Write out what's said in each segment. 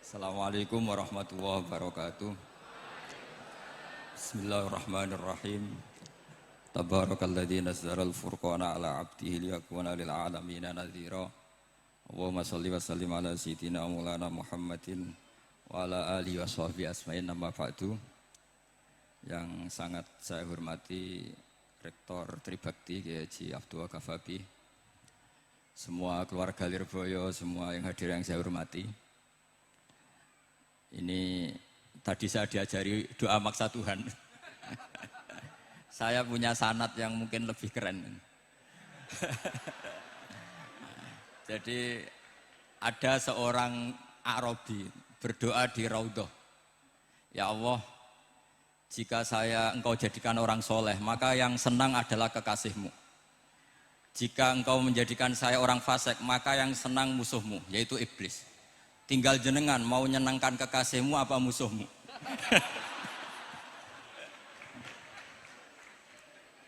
Assalamualaikum warahmatullahi wabarakatuh. Bismillahirrahmanirrahim. Tabarakalladzi nazzala al-furqana ala 'abdihi liyakuna lil 'alamina nadhira. Allahumma shalli wa sallim ala sayyidina Maulana Muhammadin wa ala alihi wa sahbihi asma'in amma ba'du. Yang sangat saya hormati Rektor Tribakti Kiai Haji Abdul Ghafabi, semua keluarga Lirboyo, semua yang hadir yang saya hormati. Ini tadi saya diajari doa maksa Tuhan. Saya punya sanad yang mungkin lebih keren. Jadi ada seorang Arabi berdoa di Raudhah. Ya Allah, jika Engkau jadikan orang soleh, maka yang senang adalah kekasih-Mu. Jika Engkau menjadikan saya orang fasik, maka yang senang musuh-Mu, yaitu iblis. Tinggal jenengan mau nyenangkan kekasih-Mu apa musuh-Mu.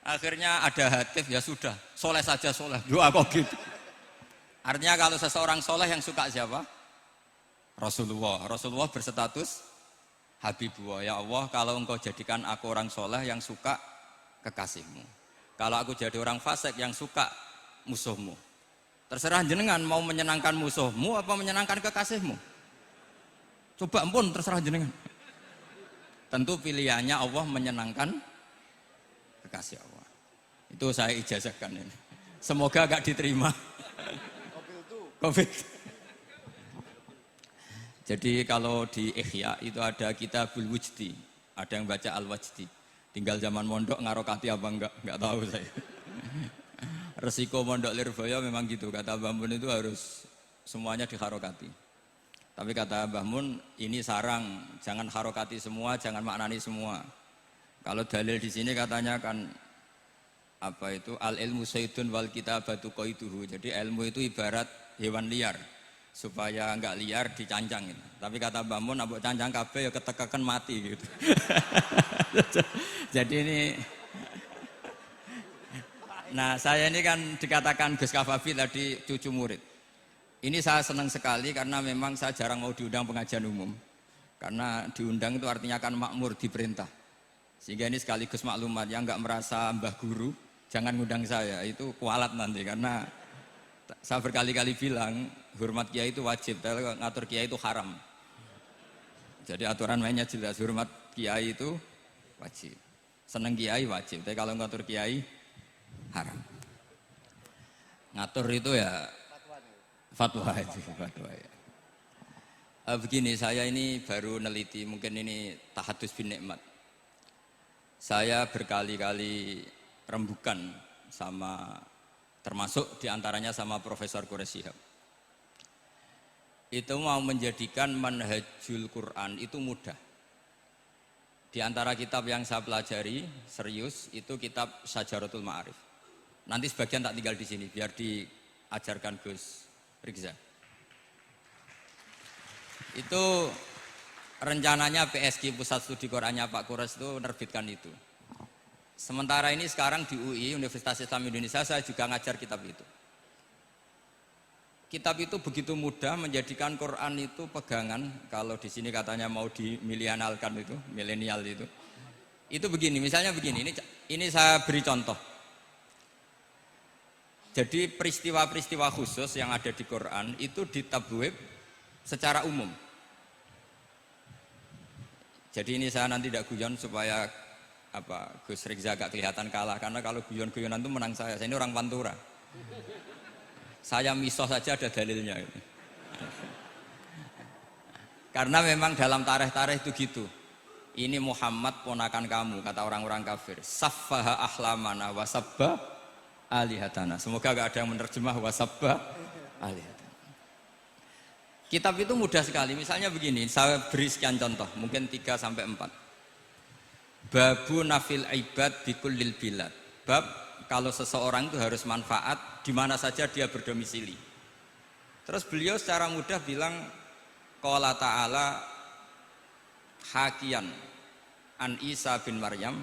Akhirnya ada hatif, ya sudah, soleh saja soleh, doa kok gitu. Artinya kalau seseorang soleh yang suka siapa? Rasulullah. Rasulullah berstatus Habibullah. Ya Allah, kalau Engkau jadikan aku orang soleh yang suka kekasih-Mu. Kalau aku jadi orang fasik yang suka musuh-Mu. Terserah jenengan mau menyenangkan musuh-Mu apa menyenangkan kekasih-Mu. Coba ampun, terserah jenengan. Tentu pilihannya Allah menyenangkan kekasih Allah. Itu saya ijazahkan ini. Semoga gak diterima. Covid. Jadi kalau di Ihya itu ada Kitabul Wujdi, ada yang baca Al-Wajdi. Tinggal zaman mondok ngarokati apa enggak tahu saya. Resiko mondok Lirboyo memang gitu, kata Mbah Mun itu harus semuanya diharokati. Tapi kata Mbah Mun, ini sarang, jangan harokati semua, jangan maknani semua. Kalau dalil di sini katanya kan apa itu al ilmu sayyidun wal kitabatu qaiduhu. Jadi ilmu itu ibarat hewan liar, supaya enggak liar dicancang gitu. Tapi kata Mbah Mun, ambok cancang kabeh ya ketekaken mati gitu. Jadi ini, nah saya ini kan dikatakan Gus Ghafabi tadi cucu murid. Ini saya senang sekali karena memang saya jarang mau diundang pengajian umum. Karena diundang itu artinya kan makmur, diperintah. Sehingga ini sekaligus maklumat, yang nggak merasa mbah guru, jangan ngundang saya, itu kualat nanti. Karena saya berkali-kali bilang, hormat kiai itu wajib, tapi ngatur kiai itu haram. Jadi aturan mainnya jelas, hormat kiai itu wajib. Seneng kiai wajib, tapi kalau ngatur kiai haram. Ngatur itu ya fatwa itu, fatwa ya. Begini, saya ini baru neliti, mungkin ini tahadus bin nikmat. Saya berkali-kali rembukan sama, termasuk diantaranya sama Profesor Quraish Shihab. Itu mau menjadikan manhajul Quran itu mudah. Di antara kitab yang saya pelajari serius itu kitab Syajaratul Ma'arif. Nanti sebagian tak tinggal di sini biar diajarkan Gus Rizza. Itu rencananya PSG Pusat Studi Qurannya Pak Quraish itu menerbitkan itu. Sementara ini sekarang di UI Universitas Islam Indonesia saya juga ngajar kitab itu. Kitab itu begitu mudah menjadikan Quran itu pegangan. Kalau di sini katanya mau dimilenialkan itu, milenial itu. Itu begini, misalnya begini. Ini saya beri contoh. Jadi peristiwa-peristiwa khusus yang ada di Quran itu ditabwib secara umum. Jadi ini saya nanti tidak guyon supaya Gus Rizza agak kelihatan kalah, karena kalau guyon-guyonan itu menang saya. Saya ini orang Pantura. Saya misoh saja ada dalilnya. Karena memang dalam tarikh-tarikh itu gitu. Ini Muhammad ponakan kamu, kata orang-orang kafir. Saffaha ahlamana wasabba alihatana. Semoga gak ada yang menerjemah wasabba alihatana. Kitab itu mudah sekali. Misalnya begini, saya beri sekian contoh, mungkin 3 sampai 4. Babu nafil ibad bikullil bilad. Bab kalau seseorang itu harus manfaat di mana saja dia berdomisili. Terus beliau secara mudah bilang qala ta'ala hakian an Isa bin Maryam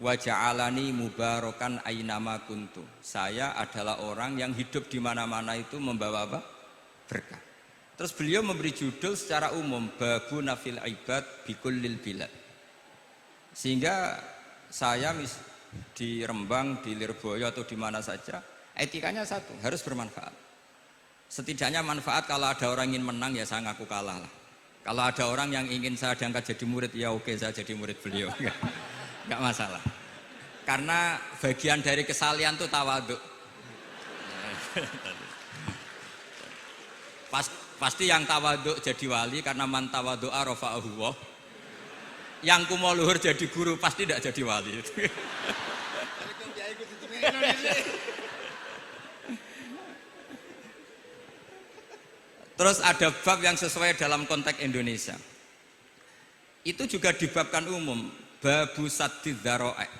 wa ja'alani mubarakan ainama kuntu. Saya adalah orang yang hidup di mana-mana itu membawa apa? Berkah. Terus beliau memberi judul secara umum Babu Nafil Ibad Bikullil Bilad. Sehingga saya di Rembang, di Lirboyo atau di mana saja, etikanya satu, harus bermanfaat. Setidaknya manfaat kalau ada orang ingin menang ya saya ngaku kalah lah. Kalau ada orang yang ingin saya diangkat jadi murid ya oke saya jadi murid beliau. Enggak masalah. Karena bagian dari kesalian itu tawaduk. Pasti yang tawaduk jadi wali karena man tawadu'a rafa'ahu Allah. Yang kumo luhur jadi guru pasti tidak jadi wali. Terus ada bab yang sesuai dalam konteks Indonesia. Itu juga dibabkan umum, babu saddid dzara'i.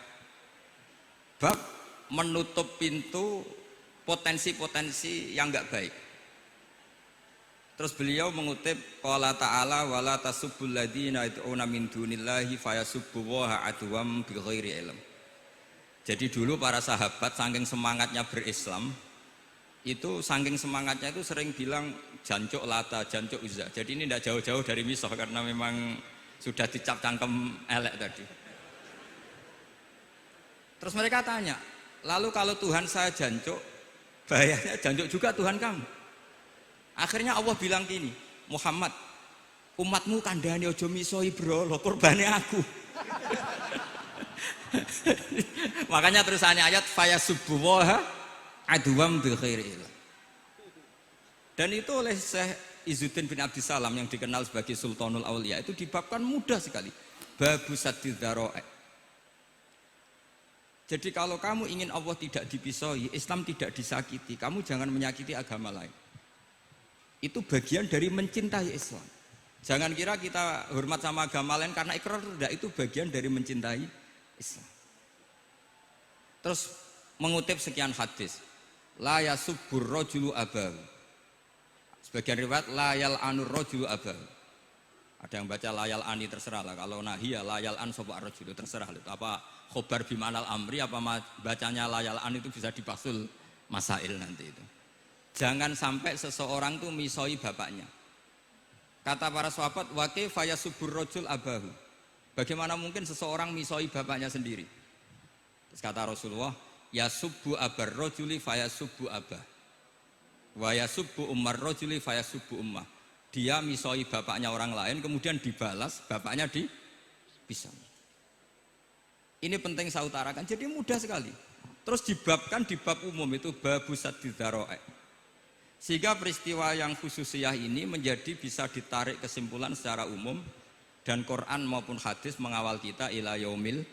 Bab menutup pintu potensi-potensi yang enggak baik. Terus beliau mengutip qala ta'ala wala tasubbul ladzina yad'una min dunillahi fayasubbullaha adwam bighairi ilm. Jadi dulu para sahabat saking semangatnya berislam, itu saking semangatnya itu sering bilang jancuk Lata, jancuk Uzza. Jadi ini tidak jauh-jauh dari misah karena memang sudah dicap cangkem elek tadi. Terus mereka tanya, lalu kalau Tuhan saya jancuk, bahayanya jancuk juga Tuhan kamu. Akhirnya Allah bilang gini, Muhammad, umatmu kandhane aja misoi brolo, korbane aku. Makanya terusannya ayat fayasubbuha adwam bil khairi. Dan itu oleh Syekh Izzuddin bin Abdissalam yang dikenal sebagai Sultanul Aulia itu dibabkan mudah sekali. Babu saddid dzara'i. Jadi kalau kamu ingin Allah tidak dipisoi, Islam tidak disakiti, kamu jangan menyakiti agama lain. Itu bagian dari mencintai Islam. Jangan kira kita hormat sama agama lain karena ikrar, tidak, itu bagian dari mencintai Islam. Terus mengutip sekian hadis, la yasubbur rajulu abahu. Sebagian riwayat la yal'anur rajulu abahu. Ada yang baca la yal'ani, terserah lah. Kalau nahiya la yal'an sapa rajulu, terserah itu apa khobar bimanal amri apa bacanya la yal'an itu bisa dipasul masail nanti itu. Jangan sampai seseorang tuh misoi bapaknya. Kata para sahabat, wa kaifa yasubbur rajul abahu. Bagaimana mungkin seseorang misoi bapaknya sendiri? Terus kata Rasulullah, yasubbu abar rajuli fayasubbu abah. Wa yasubbu ummar rajuli fayasubbu ummah. Dia misoi bapaknya orang lain kemudian dibalas bapaknya dipisah. Ini penting saya utarakan. Jadi mudah sekali. Terus dibabkan di bab umum itu babu saddid dzara'i. Sehingga peristiwa yang khususiyah ini menjadi bisa ditarik kesimpulan secara umum dan Quran maupun hadis mengawal kita ila yaumil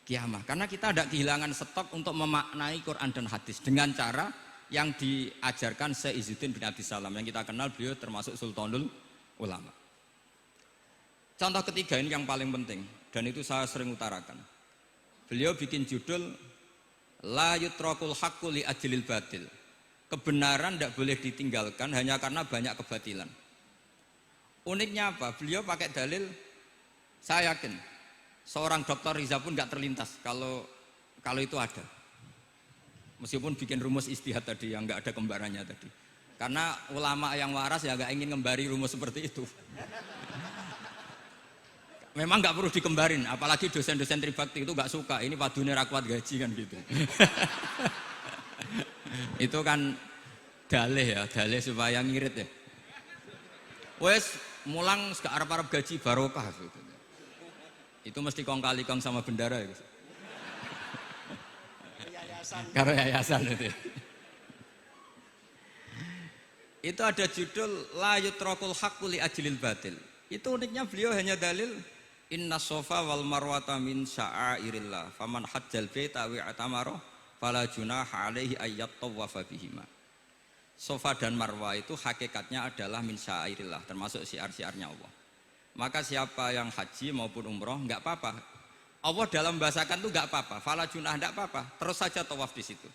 kiamah. Karena kita tidak kehilangan stok untuk memaknai Quran dan hadis dengan cara yang diajarkan Syekh Izzuddin bin Abdissalam yang kita kenal beliau termasuk Sultanul Ulama. Contoh ketiga ini yang paling penting dan itu saya sering utarakan. Beliau bikin judul la yutrakul haqqu li ajlil batil. Kebenaran tidak boleh ditinggalkan hanya karena banyak kebatilan. Uniknya apa? Beliau pakai dalil, saya yakin seorang dokter Riza pun nggak terlintas kalau itu ada. Meskipun bikin rumus istihad tadi yang nggak ada kembarannya tadi. Karena ulama yang waras ya nggak ingin ngembari rumus seperti itu. Memang nggak perlu dikembarin, apalagi dosen-dosen tribakti itu nggak suka. Ini padune ra kuat gaji kan gitu. Itu kan dalih supaya ngirit ya. Wes mulang gak arep-arep gaji barokah gitu. Itu mesti kong kali kong sama bendara ya. Karo yayasan itu. Itu ada judul la yutrakul haqqu li ajlil batil. Itu uniknya beliau hanya dalil inna sofa wal marwata min sya'airillah faman hajjal baita wa atamara fala junaha alaihi ayyat tawafa bihima. Sofa dan Marwah itu hakikatnya adalah min syairillah, termasuk syiar-syiarnya Allah. Maka siapa yang haji maupun umroh enggak apa-apa. Allah dalam bahasakan itu enggak apa-apa, fala junah enggak apa-apa, terus saja tawaf di situ.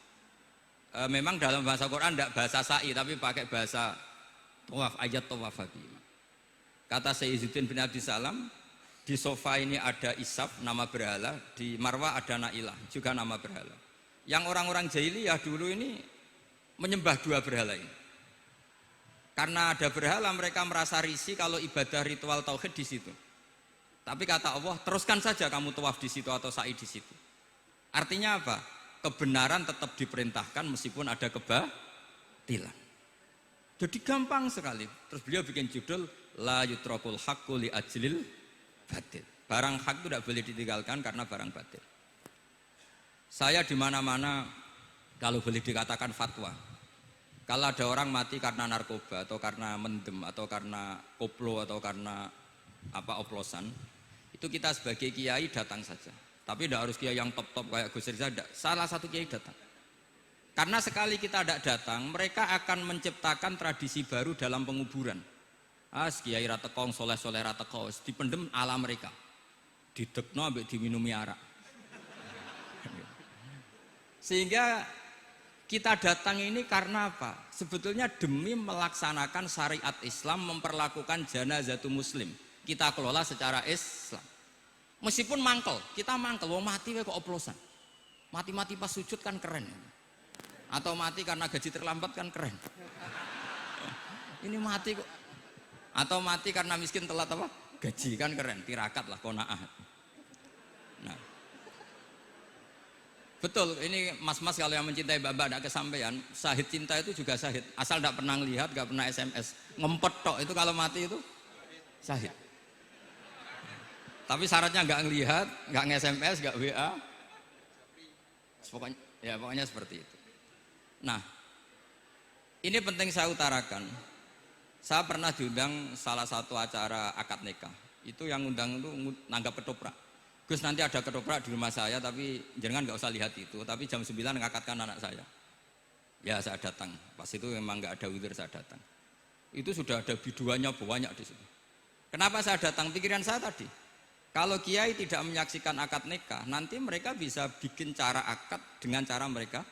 Memang dalam bahasa Quran enggak bahasa sa'i tapi pakai bahasa tawaf, ayat tawafa bihima. Kata Syekh Izzuddin bin Abdissalam, di sofa ini ada Isaf nama berhala, di Marwah ada Nailah juga nama berhala. Yang orang-orang jahiliyah dulu ini menyembah dua berhala ini. Karena ada berhala mereka merasa risih kalau ibadah ritual tauhid di situ. Tapi kata Allah, teruskan saja kamu tawaf di situ atau sa'i di situ. Artinya apa? Kebenaran tetap diperintahkan meskipun ada kebatilan. Jadi gampang sekali. Terus beliau bikin judul la yutrakul haqqu li ajlil batil. Barang hak itu tidak boleh ditinggalkan karena barang batil. Saya di mana-mana kalau boleh dikatakan fatwa. Kalau ada orang mati karena narkoba atau karena mendem atau karena koplo atau karena oplosan, itu kita sebagai kiai datang saja. Tapi tidak harus kiai yang top-top kayak Gus Rizal, salah satu kiai datang. Karena sekali kita tidak datang, mereka akan menciptakan tradisi baru dalam penguburan. Kiai ratekong, soleh-soleh ratekong, dipendem ala mereka. Didekno ambek diminumi arak. Sehingga kita datang ini karena apa? Sebetulnya demi melaksanakan syariat Islam, memperlakukan janazatul muslim. Kita kelola secara Islam. Meskipun mangkel, kita mangkel, wong mati kok oplosan. Mati-mati pas sujud kan keren. Atau mati karena gaji terlambat kan keren. Ini mati kok. Atau mati karena miskin telat apa? Gaji kan keren, tirakat lah, qanaah. Nah. Betul, ini mas-mas kalau yang mencintai mbak-mbak tidak kesampaian, syahid cinta itu juga syahid. Asal tidak pernah lihat, tidak pernah SMS. Ngempet tok itu kalau mati itu syahid. Tapi syaratnya nggak ngelihat, nggak nge-SMS, nggak WA. Pokoknya seperti itu. Nah, ini penting saya utarakan. Saya pernah diundang salah satu acara akad nikah. Itu yang undang itu nanggap ketoprak. Gus nanti ada ketoprak di rumah saya, tapi jangan nggak usah lihat itu. Tapi jam 9 ngakatkan anak saya. Ya saya datang. Pas itu memang nggak ada udzur saya datang. Itu sudah ada biduannya banyak di situ. Kenapa saya datang? Pikiran saya tadi. Kalau kiai tidak menyaksikan akad nikah, nanti mereka bisa bikin cara akad dengan cara mereka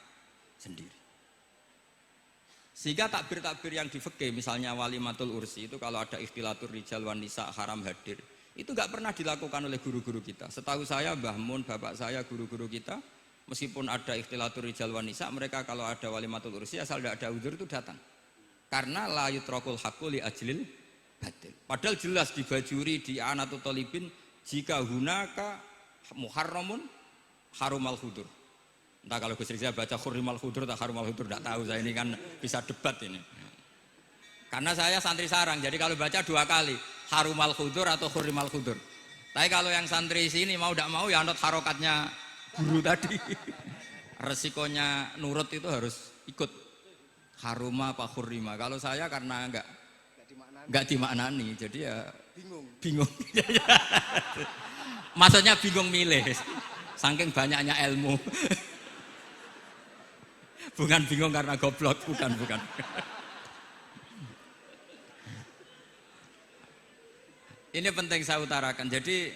sendiri. Sehingga takbir-takbir yang di fikih, misalnya walimatul ursi itu kalau ada ikhtilatur rijal wan nisa haram hadir, itu nggak pernah dilakukan oleh guru-guru kita. Setahu saya Mbah Mun, bapak saya, guru-guru kita, meskipun ada ikhtilatur rijal wan nisa, mereka kalau ada walimatul ursi asal tidak ada udzur itu datang. Karena la yutrakul haqqu li ajlil batil. Padahal jelas di Bajuri, di Anatul Talibin, jika hunaka muharramun harumal hudur. Entah kalau Gus Rizal baca hurrimal hudur atau harumal hudur, tidak tahu, saya ini kan bisa debat ini. Karena saya santri sarang, jadi kalau baca 2 kali, harumal hudur atau hurrimal hudur. Tapi kalau yang santri sini mau tidak mau ya anut harokatnya guru tadi. Resikonya nurut itu harus ikut haruma apa hurrima. Kalau saya karena enggak dimaknani, jadi ya bingung. Maksudnya bingung milih, saking banyaknya ilmu. Bukan bingung karena goblok, bukan. Ini penting saya utarakan. Jadi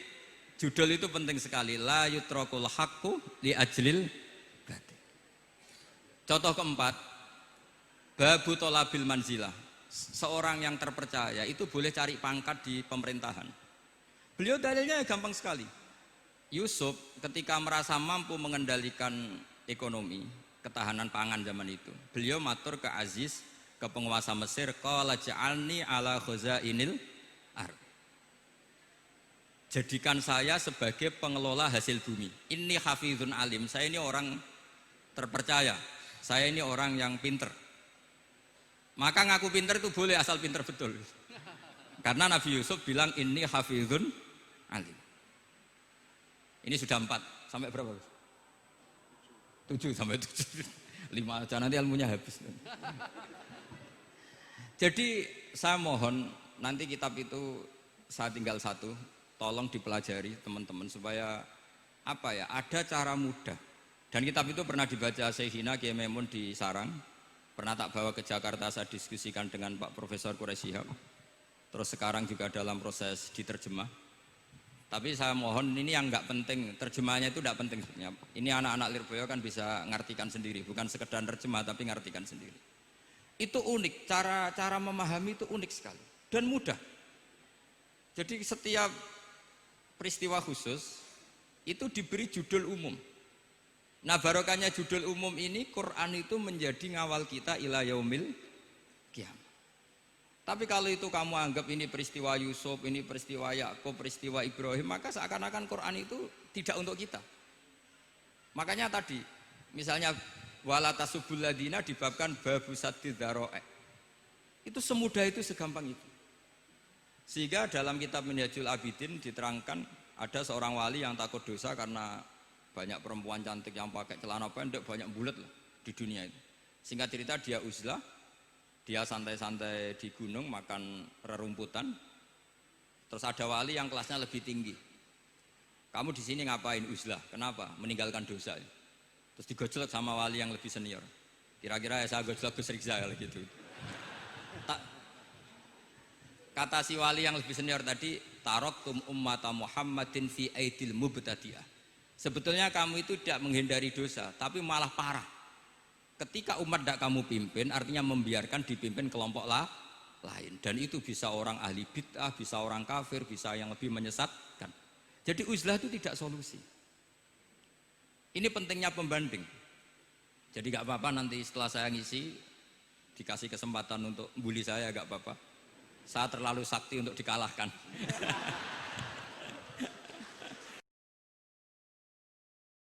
judul itu penting sekali. La yutrakul haqqu li ajlil batil. Contoh keempat, babu tolabil manzilah. Seorang yang terpercaya itu boleh cari pangkat di pemerintahan. Beliau dalilnya gampang sekali. Yusuf ketika merasa mampu mengendalikan ekonomi, ketahanan pangan zaman itu, beliau matur ke Aziz, ke penguasa Mesir, qala ja'alni ala khazainil ardh. Jadikan saya sebagai pengelola hasil bumi. Inni hafizun alim, saya ini orang terpercaya, saya ini orang yang pinter. Maka ngaku pinter itu boleh asal pinter betul. Karena Nabi Yusuf bilang inni hafizun alim. Ini sudah 4, sampai berapa? 7 sampai 7. 5 aja nanti ilmunya habis. Jadi saya mohon nanti kitab itu saya tinggal 1, tolong dipelajari teman-teman supaya ada cara mudah. Dan kitab itu pernah dibaca Syekhina Kiai Maimun di Sarang, pernah tak bawa ke Jakarta, saya diskusikan dengan Pak Profesor Quraisy Shihab. Terus sekarang juga dalam proses diterjemah. Tapi saya mohon ini yang nggak penting, terjemahannya itu nggak penting sebenarnya. Ini anak-anak Lirboyo kan bisa ngartikan sendiri, bukan sekedar terjemah tapi ngartikan sendiri. Itu unik, cara memahami itu unik sekali dan mudah. Jadi setiap peristiwa khusus itu diberi judul umum. Nah barokahnya judul umum ini, Quran itu menjadi ngawal kita ila yaumil qiyamah. Tapi kalau itu kamu anggap ini peristiwa Yusuf, ini peristiwa Yakub, peristiwa Ibrahim, maka seakan-akan Quran itu tidak untuk kita. Makanya tadi, misalnya wala tasubul ladina dibabkan babu saddid dzara'i. Itu semudah itu, segampang itu. Sehingga dalam kitab Minhajul Abidin diterangkan ada seorang wali yang takut dosa karena banyak perempuan cantik yang pakai celana pendek, banyak bulat lah di dunia itu. Singkat cerita dia uzlah, dia santai-santai di gunung makan rerumputan. Terus ada wali yang kelasnya lebih tinggi. Kamu di sini ngapain uzlah? Kenapa? Meninggalkan dosa. Terus digojlok sama wali yang lebih senior. Kira-kira saya gojlok Gus Rizal gitu. Kata si wali yang lebih senior tadi, taraktum ummata Muhammadin fi aidil mubtadi'ah. Sebetulnya kamu itu tidak menghindari dosa, tapi malah parah. Ketika umat tidak kamu pimpin, artinya membiarkan dipimpin kelompok lain. Dan itu bisa orang ahli bid'ah, bisa orang kafir, bisa yang lebih menyesatkan. Jadi uzlah itu tidak solusi. Ini pentingnya pembanding. Jadi gak apa-apa nanti setelah saya ngisi, dikasih kesempatan untuk bully saya, gak apa-apa. Saya terlalu sakti untuk dikalahkan.